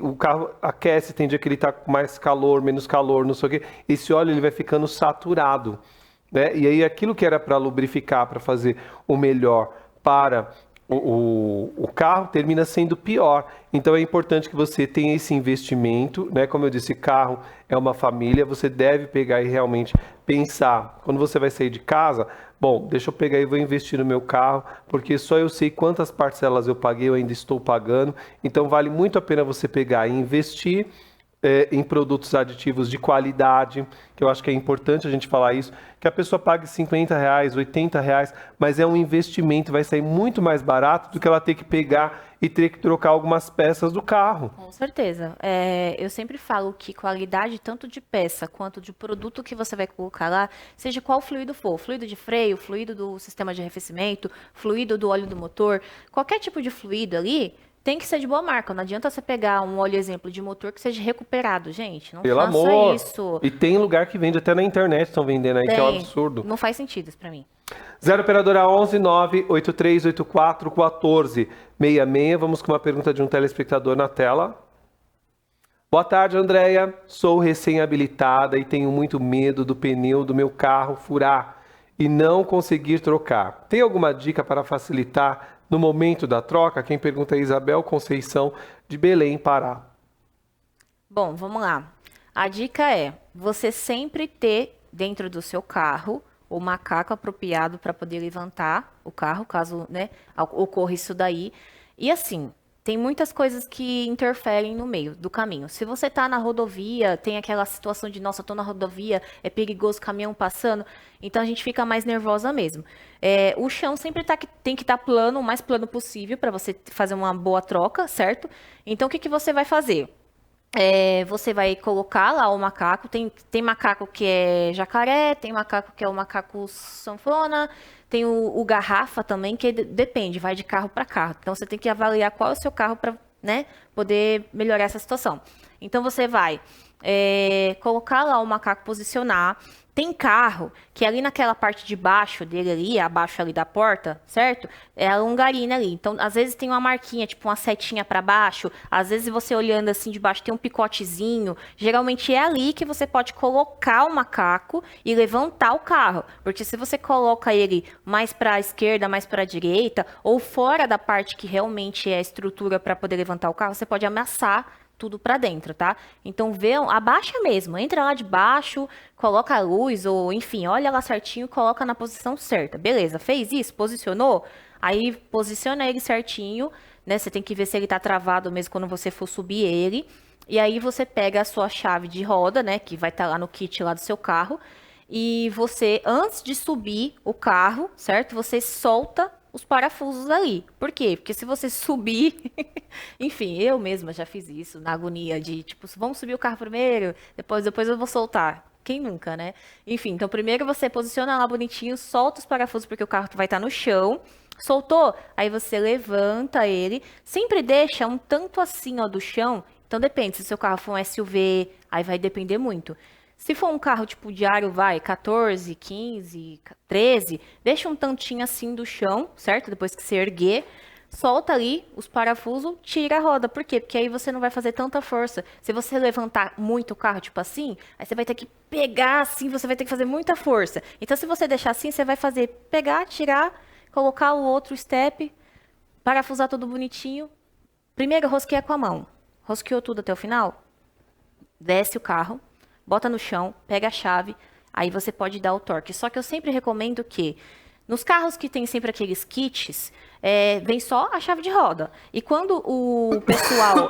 O carro aquece, tem dia que ele está com mais calor, menos calor, não sei o quê. Esse óleo ele vai ficando saturado. Né? E aí aquilo que era para lubrificar, para fazer o melhor para o carro, termina sendo pior. Então é importante que você tenha esse investimento, né? Como eu disse, carro é uma família, você deve pegar e realmente pensar, quando você vai sair de casa, bom, deixa eu pegar e vou investir no meu carro, porque só eu sei quantas parcelas eu paguei, eu ainda estou pagando, então vale muito a pena você pegar e investir em produtos aditivos de qualidade, que eu acho que é importante a gente falar isso, que a pessoa pague R$ 50, R$ 80, mas é um investimento, vai sair muito mais barato do que ela ter que pegar e ter que trocar algumas peças do carro. Com certeza. Eu sempre falo que qualidade tanto de peça quanto de produto que você vai colocar lá, seja qual fluido for, fluido de freio, fluido do sistema de arrefecimento, fluido do óleo do motor, qualquer tipo de fluido ali, tem que ser de boa marca. Não adianta você pegar um óleo exemplo de motor que seja recuperado, gente. Não Pelo faça amor. isso. E tem lugar que vende até na internet, estão vendendo aí, que é um absurdo. Não faz sentido isso pra mim. 0 operadora 11 98384 1466. Vamos com uma pergunta de um telespectador na tela. Boa tarde, Andréia. Sou recém-habilitada e tenho muito medo do pneu do meu carro furar e não conseguir trocar. Tem alguma dica para facilitar no momento da troca? Quem pergunta é Isabel Conceição, de Belém, Pará. Bom, vamos lá. A dica é você sempre ter dentro do seu carro o macaco apropriado para poder levantar o carro, caso, né, ocorra isso daí. E assim, tem muitas coisas que interferem no meio do caminho. Se você tá na rodovia, tem aquela situação de, nossa, tô na rodovia, é perigoso, caminhão passando, então a gente fica mais nervosa mesmo. O chão sempre tem que estar plano, o mais plano possível, para você fazer uma boa troca, certo? Então, o que você vai fazer? Você vai colocar lá o macaco, tem macaco que é jacaré, tem macaco que é o macaco sanfona, tem o garrafa também, que depende, vai de carro para carro. Então você tem que avaliar qual é o seu carro para, né, poder melhorar essa situação. Então você vai colocar lá o macaco, posicionar. Tem carro que ali naquela parte de baixo dele ali, abaixo ali da porta, certo? É a longarina ali. Então, às vezes tem uma marquinha, tipo uma setinha para baixo. Às vezes você olhando assim de baixo tem um picotezinho. Geralmente é ali que você pode colocar o macaco e levantar o carro. Porque se você coloca ele mais para a esquerda, mais para a direita, ou fora da parte que realmente é a estrutura para poder levantar o carro, você pode amassar tudo para dentro, tá? Então abaixa mesmo, entra lá de baixo, coloca a luz ou enfim, olha lá certinho, coloca na posição certa. Beleza, fez isso, posicionou? Aí posiciona ele certinho, né? Você tem que ver se ele tá travado mesmo quando você for subir ele. E aí você pega a sua chave de roda, né, que vai estar lá no kit lá do seu carro, e você antes de subir o carro, certo? Você solta os parafusos ali. Por quê? Porque se você subir, enfim, eu mesma já fiz isso, na agonia de, tipo, vamos subir o carro primeiro, depois eu vou soltar. Quem nunca, né? Enfim, então primeiro você posiciona lá bonitinho, solta os parafusos porque o carro vai estar no chão. Soltou? Aí você levanta ele, sempre deixa um tanto assim, ó, do chão. Então depende, se o seu carro for um SUV, aí vai depender muito. Se for um carro tipo diário, vai 14, 15, 13, deixa um tantinho assim do chão, certo? Depois que você erguer, solta ali os parafusos, tira a roda. Por quê? Porque aí você não vai fazer tanta força. Se você levantar muito o carro, tipo assim, aí você vai ter que pegar assim, você vai ter que fazer muita força. Então, se você deixar assim, você vai fazer pegar, tirar, colocar o outro step, parafusar tudo bonitinho. Primeiro, rosqueia com a mão. Rosqueou tudo até o final, desce o carro, bota no chão, pega a chave, aí você pode dar o torque. Só que eu sempre recomendo que, nos carros que tem sempre aqueles kits, vem só a chave de roda. E quando o pessoal,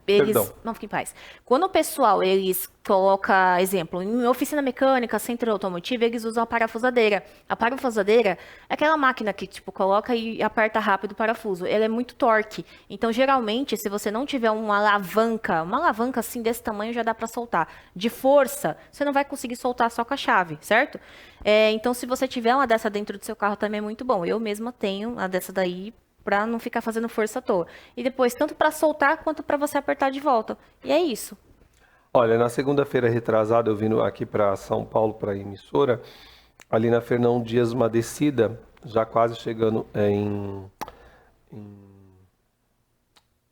Perdão. não, fique em paz. Quando o pessoal, eles coloca, exemplo, em oficina mecânica, centro automotivo, eles usam a parafusadeira. A parafusadeira é aquela máquina que, tipo, coloca e aperta rápido o parafuso. Ela é muito torque. Então, geralmente, se você não tiver uma alavanca assim desse tamanho já dá para soltar. De força, você não vai conseguir soltar só com a chave, certo? Então, se você tiver uma dessa dentro do seu carro, também é muito bom. Eu mesma tenho uma dessa daí para não ficar fazendo força à toa. E depois, tanto para soltar quanto para você apertar de volta. E é isso. Olha, na segunda-feira retrasada, eu vindo aqui para São Paulo, para a emissora, ali na Fernão Dias, uma descida, já quase chegando em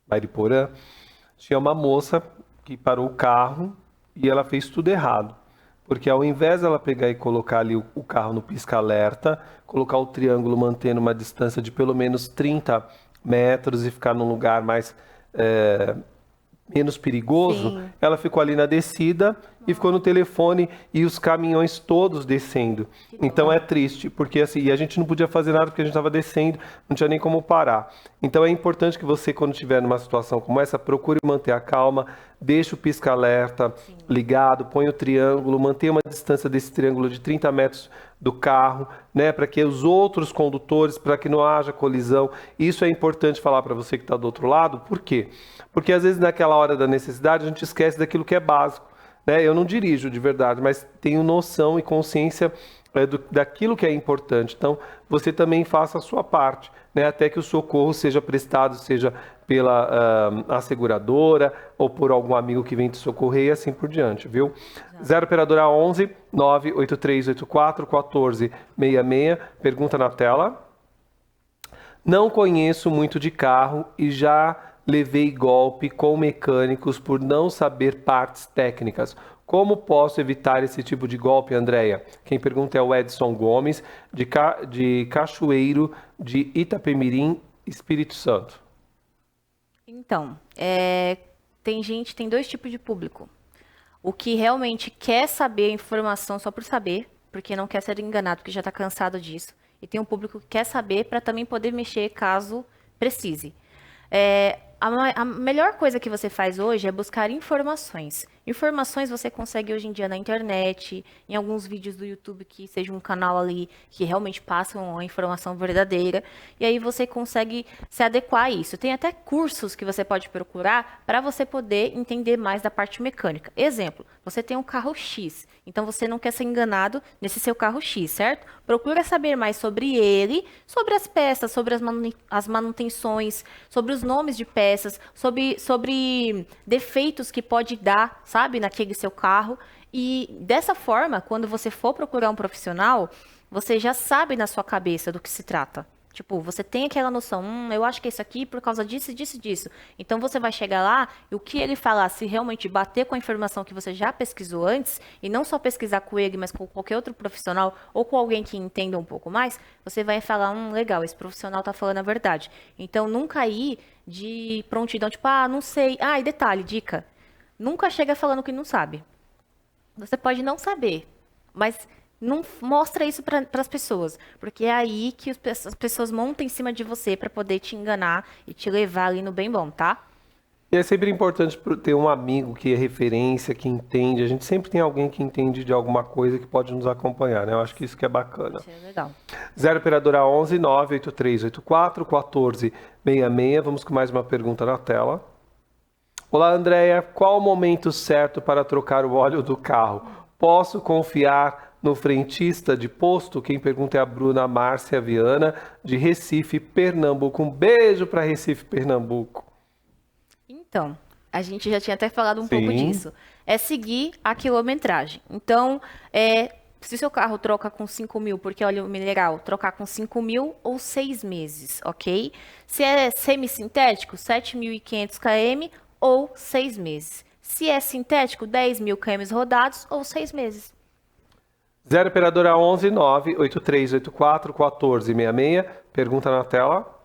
Mariporã, tinha uma moça que parou o carro e ela fez tudo errado. Porque ao invés dela pegar e colocar ali o carro no pisca-alerta, colocar o triângulo mantendo uma distância de pelo menos 30 metros e ficar num lugar mais menos perigoso, Sim. ela ficou ali na descida e ficou no telefone e os caminhões todos descendo. Então é triste, porque assim, e a gente não podia fazer nada porque a gente estava descendo, não tinha nem como parar. Então é importante que você, quando estiver numa situação como essa, procure manter a calma, deixe o pisca-alerta ligado, põe o triângulo, mantenha uma distância desse triângulo de 30 metros do carro, né, para que os outros condutores, para que não haja colisão. Isso é importante falar para você que está do outro lado. Por quê? Porque às vezes naquela hora da necessidade a gente esquece daquilo que é básico, né? Eu não dirijo de verdade, mas tenho noção e consciência daquilo que é importante. Então, você também faça a sua parte, né? Até que o socorro seja prestado, seja pela asseguradora ou por algum amigo que vem te socorrer e assim por diante, viu? 0 operadora 11 98384 1466. Pergunta na tela. Não conheço muito de carro e já levei golpe com mecânicos por não saber partes técnicas. Como posso evitar esse tipo de golpe, Andréia? Quem pergunta é o Edson Gomes, de Cachoeiro, de Itapemirim, Espírito Santo. Então, tem dois tipos de público. O que realmente quer saber a informação só por saber, porque não quer ser enganado, porque já está cansado disso. E tem um público que quer saber para também poder mexer caso precise. A melhor coisa que você faz hoje é buscar informações. Informações você consegue hoje em dia na internet, em alguns vídeos do YouTube que seja um canal ali que realmente passam a informação verdadeira. E aí você consegue se adequar a isso. Tem até cursos que você pode procurar para você poder entender mais da parte mecânica. Exemplo, você tem um carro X, então você não quer ser enganado nesse seu carro X, certo? Procura saber mais sobre ele, sobre as peças, sobre as manutenções, sobre os nomes de peças, sobre defeitos que pode dar, sabe, naquele seu carro. E dessa forma, quando você for procurar um profissional, você já sabe na sua cabeça do que se trata. Tipo, você tem aquela noção, eu acho que é isso aqui por causa disso, disso, disso. Então você vai chegar lá e o que ele falar, se realmente bater com a informação que você já pesquisou antes, e não só pesquisar com ele, mas com qualquer outro profissional ou com alguém que entenda um pouco mais, você vai falar, legal, esse profissional tá falando a verdade. Então nunca ir de prontidão, tipo, não sei. E detalhe, dica, nunca chega falando que não sabe. Você pode não saber, mas não mostra isso para as pessoas, porque é aí que as pessoas montam em cima de você para poder te enganar e te levar ali no bem bom, tá? E é sempre importante ter um amigo que é referência, que entende. A gente sempre tem alguém que entende de alguma coisa que pode nos acompanhar, né? Eu acho que isso que é bacana. Isso é legal. 0 operadora 11 98384 1466. Vamos com mais uma pergunta na tela. Olá, Andréia. Qual o momento certo para trocar o óleo do carro? Posso confiar no frentista de posto? Quem pergunta é a Bruna Márcia Viana, de Recife, Pernambuco. Um beijo para Recife, Pernambuco. Então, a gente já tinha até falado um pouco disso. É seguir a quilometragem. Então, se o seu carro troca com 5 mil, porque óleo mineral, trocar com 5 mil ou 6 meses, ok? Se é semissintético, 7.500 km ou 6 meses. Se é sintético, 10.000 km rodados ou 6 meses. 0 operadora 11 98384 1466. Pergunta na tela.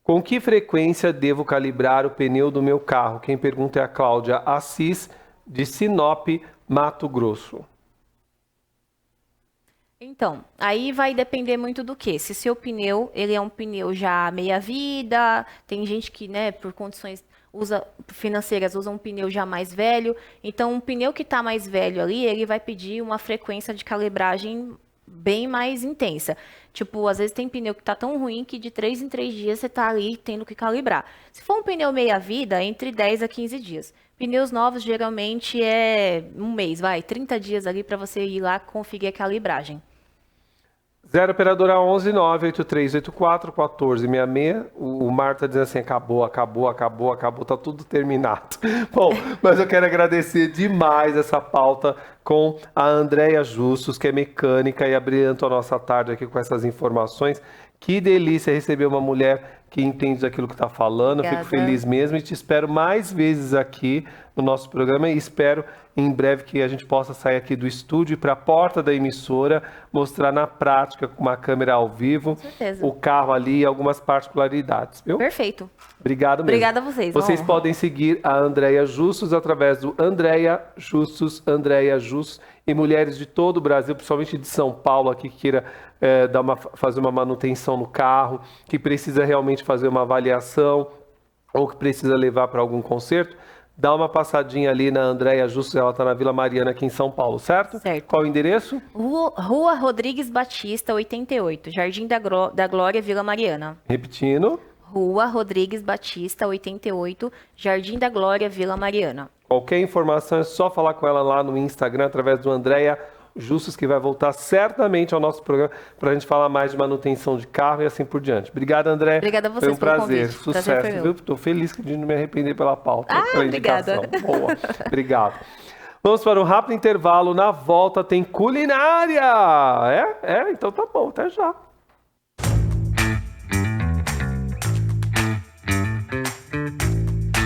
Com que frequência devo calibrar o pneu do meu carro? Quem pergunta é a Cláudia Assis, de Sinop, Mato Grosso. Então, aí vai depender muito do que. Se seu pneu, ele é um pneu já meia vida, tem gente que, né, por condições financeiras usa um pneu já mais velho. Então, um pneu que está mais velho ali, ele vai pedir uma frequência de calibragem bem mais intensa. Tipo, às vezes tem pneu que tá tão ruim que de 3 em 3 dias você tá ali tendo que calibrar. Se for um pneu meia vida, entre 10 a 15 dias. Pneus novos geralmente é um mês, 30 dias ali para você ir lá conferir a calibragem. 0 operadora 11 98384 1466. O Marco tá dizendo assim, acabou, tá tudo terminado. Bom, mas eu quero agradecer demais essa pauta com a Andréia Justus, que é mecânica e abrilhantou a nossa tarde aqui com essas informações. Que delícia receber uma mulher que entende daquilo que está falando. Obrigada. Fico feliz mesmo e te espero mais vezes aqui no nosso programa e espero em breve que a gente possa sair aqui do estúdio e para a porta da emissora, mostrar na prática com uma câmera ao vivo o carro ali e algumas particularidades, viu? Perfeito. Obrigado mesmo. Obrigada a vocês. Vocês podem seguir a Andréia Justus através do Andréia Justus e mulheres de todo o Brasil, principalmente de São Paulo, aqui que queira fazer uma manutenção no carro, que precisa realmente fazer uma avaliação ou que precisa levar para algum concerto. Dá uma passadinha ali na Andréia Justus, ela está na Vila Mariana aqui em São Paulo, certo? Certo. Qual o endereço? Rua Rodrigues Batista, 88, Jardim da Glória, Vila Mariana. Repetindo. Rua Rodrigues Batista, 88, Jardim da Glória, Vila Mariana. Qualquer informação é só falar com ela lá no Instagram, através do Andréia Justus, que vai voltar certamente ao nosso programa para a gente falar mais de manutenção de carro e assim por diante. Obrigada, André. Obrigada a vocês. Foi um prazer. Convite. Sucesso, viu? Estou feliz de não me arrepender pela pauta. Pela obrigada. Boa. Obrigado. Vamos para um rápido intervalo. Na volta tem culinária. Então tá bom. Até já.